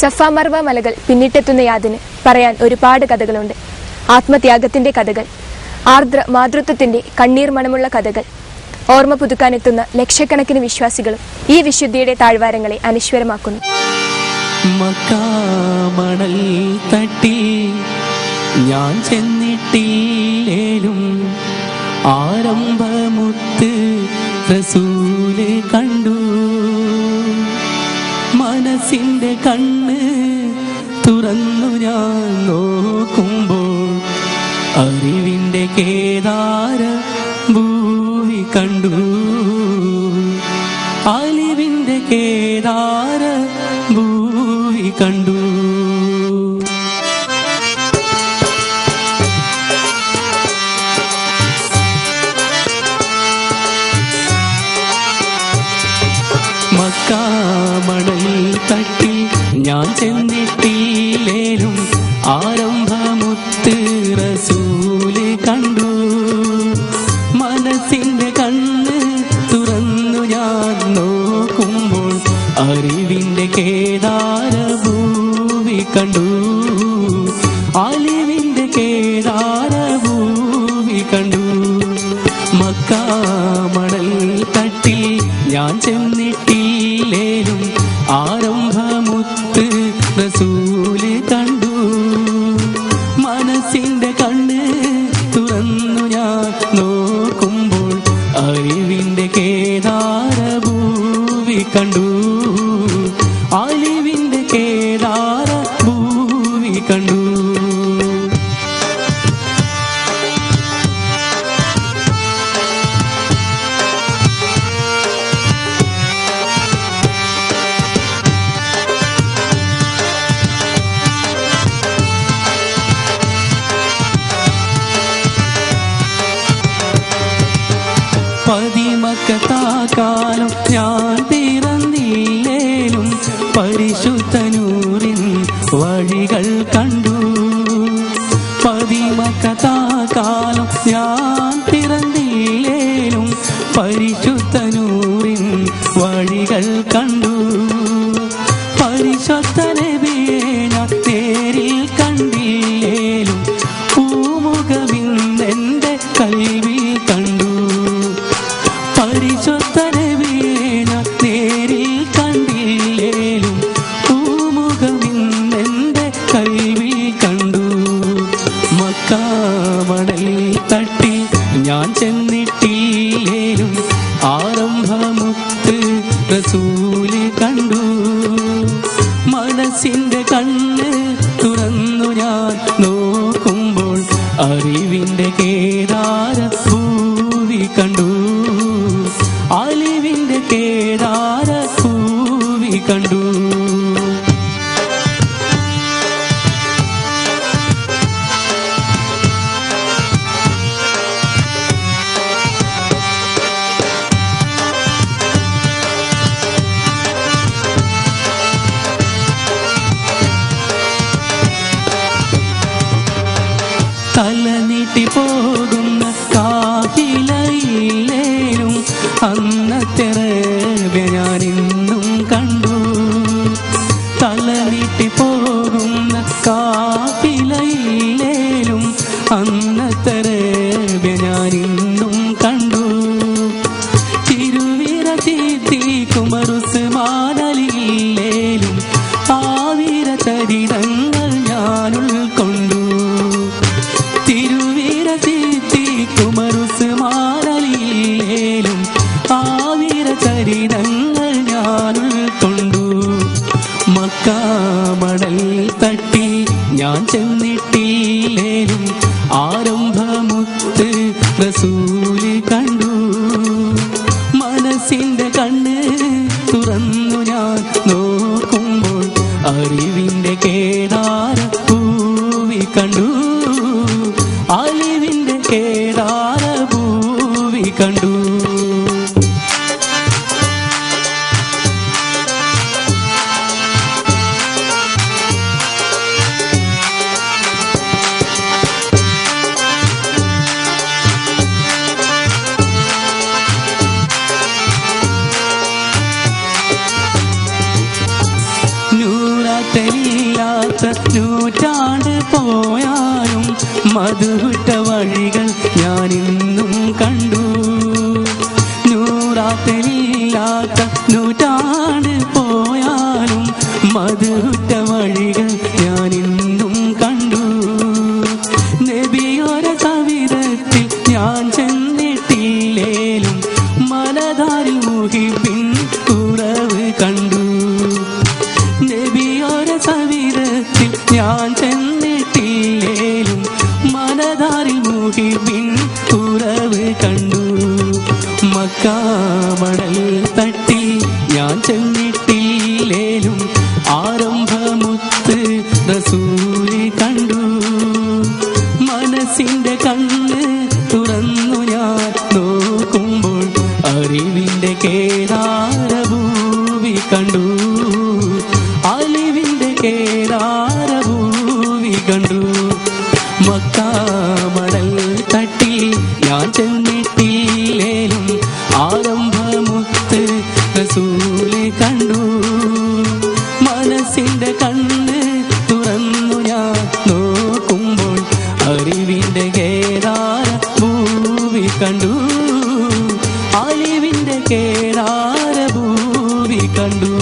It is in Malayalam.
സഫ മർവ മലകൾ പിന്നിട്ടെത്തുന്ന യാതിന് പറയാൻ ഒരുപാട് കഥകളുണ്ട്. ആത്മത്യാഗത്തിന്റെ കഥകൾ, ആർദ്ര മാതൃത്വത്തിന്റെ കണ്ണീർ മണമുള്ള കഥകൾ. ഓർമ്മ പുതുക്കാനെത്തുന്ന ലക്ഷക്കണക്കിന് വിശ്വാസികളും ഈ വിശുദ്ധിയുടെ താഴ്വാരങ്ങളെ അനശ്വരമാക്കുന്നു. മക്കാമണൽ തട്ടി ഞാൻ ചെന്നിട്ടില്ലേലും ആരംഭമുത്ത് റസൂല് കണ്ടു. മനസ്സിന്റെ കണ്ണ് തുറന്നു ഞാൻ നോക്കുമ്പോൾ അറിവിന്റെ കേദാര ഭൂവി കണ്ടു. അലിവിന്റെ കേദാര ഭൂവി കണ്ടു. മക്കാമണൽ തട്ടി ഞാൻ ചെന്നിട്ടില്ലേലും ആരംഭമുത്ത് റസൂല് കണ്ടു. മനസ്സിന്റെ കണ്ണ് തുറന്നു ഞാൻ നോക്കുമ്പോൾ അറിവിന്റെ കേദാര ഭൂവി കണ്ടു. അലിവിന്റെ കേദാര ഭൂവി കണ്ടു. മക്കാമണൽ തട്ടി ഞാൻ ചെന്നിട്ടില്ലേലും ആരംഭമുത്ത് റസൂല് കണ്ടു. മനസ്സിന്റെ കണ്ണ് തുറന്നു ഞാൻ നോക്കുമ്പോൾ അറിവിന്റെ കേദാര ഭൂവി കണ്ടു. അലിവിന്റെ കേദാര ഭൂവി കണ്ടു. പതിമക്കത്താക്കാലം ഞാൻ പിറന്നില്ലേലും പരിശുദ്ധ നൂറിൻ വഴികൾ കണ്ടു. പതിമക്കത്താക്കാലം ഞാൻ പിറന്നില്ലേലും പരിശുദ്ധ നൂറിൻ വഴികൾ കണ്ടു. പരിശുദ്ധ നബിയെ ഞാൻ നേരിൽ കണ്ടില്ലേലും പൂമുഖമിന്നെന്റെ കൽവിൽ കണ്ടു. പരിശുദ്ധ നബിയെ ഞാൻ നേരിൽ കണ്ടില്ലേലും പൂമുഖമിന്നെന്റെ കൽവിൽ കണ്ടു. മക്കാമണൽ തട്ടി ഞാൻ ചെന്നിട്ടില്ലേലും ആരംഭമുത്ത് റസൂല് കണ്ടു. മനസ്സിന്റെ കണ്ണ് തുറന്നു ഞാൻ നോക്കുമ്പോൾ അറിവിന്റെ കേദാര ഭൂവി കണ്ടു. അലിവിന്റെ കേദാര ഭൂവി കണ്ടു. തല നീട്ടി പോകുന്ന കാഫിലയില്ലേലും അന്നത്തെ റബ്ബ ഞാൻ ഇന്നും കണ്ടു. തല നീട്ടി പോകുന്ന കാഫിലയില്ലേലും അന്നത്തെ റബ്ബ ഞാൻ ഇന്നും കണ്ടു. തിരുവിര ഉസ്മാനലില്ലേലും ആവിര ചരിതങ്ങൾ ഞാൻ ഉൾക്കൊണ്ടു. ഉസ്മാനലില്ലേലും ആവിര ചരിതങ്ങൾ ഞാൻ ഉൾക്കൊണ്ടു. മക്കാമണൽ തട്ടി ഞാൻ ചെന്നിട്ടില്ലേലും ആരംഭമുത്ത് റസൂല് കണ്ടു. മനസ്സിന്റെ കണ്ണ് തുറന്നു ഞാൻ നോക്കുമ്പോൾ അറിവിന്റെ കേദാര ഭൂവി കണ്ടു. അലിവിന്റെ കേദാര ഭൂവി കണ്ടു. നൂറാറ്റലി മധുവിട്ട വഴികൾ ഞാൻ ഇന്നും കണ്ടു. നൂറാത്തിലില്ലാത്ത നൂറ്റാണ്ട് പോയാലും മധുവിട്ട വഴികൾ ഞാൻ ഇന്നും കണ്ടു. നബിയോര സവിധത്തിൽ ഞാൻ ചെന്നിട്ടില്ലേലും മലതാരിൽ മുഹിബിൻ കുറവ് കണ്ടു. നബിയോര സവിധത്തിൽ ഞാൻ ചെന്നിട്ടില്ലേലും മലതാരിൽ മുഹിബിൻ കുറവ് കണ്ടു. മക്കാമടൽ തട്ടി ഞാൻ ചെന്നിട്ടില്ലേലും ആരംഭമുത്ത് റസൂല് കണ്ടു. മനസ്സിന്റെ കണ്ണ് തുറന്നു ഞാൻ നോക്കുമ്പോൾ അറിവിന്റെ കേദാരഭൂവി കണ്ടു. അലിവിന്റെ കേദാരഭൂവി കണ്ടു. മക്കാമടൽ തട്ടി ഞാൻ ചെന്നിട്ടില്ലേലും ആരംഭമുത്ത് റസൂല് കണ്ടു. മനസ്സിന്റെ കണ്ണ് തുറന്നു ഞാൻ നോക്കുമ്പോൾ അറിവിന്റെ കേദാരഭൂവി കണ്ടു. അലിവിന്റെ കേദാരഭൂവി കണ്ടു.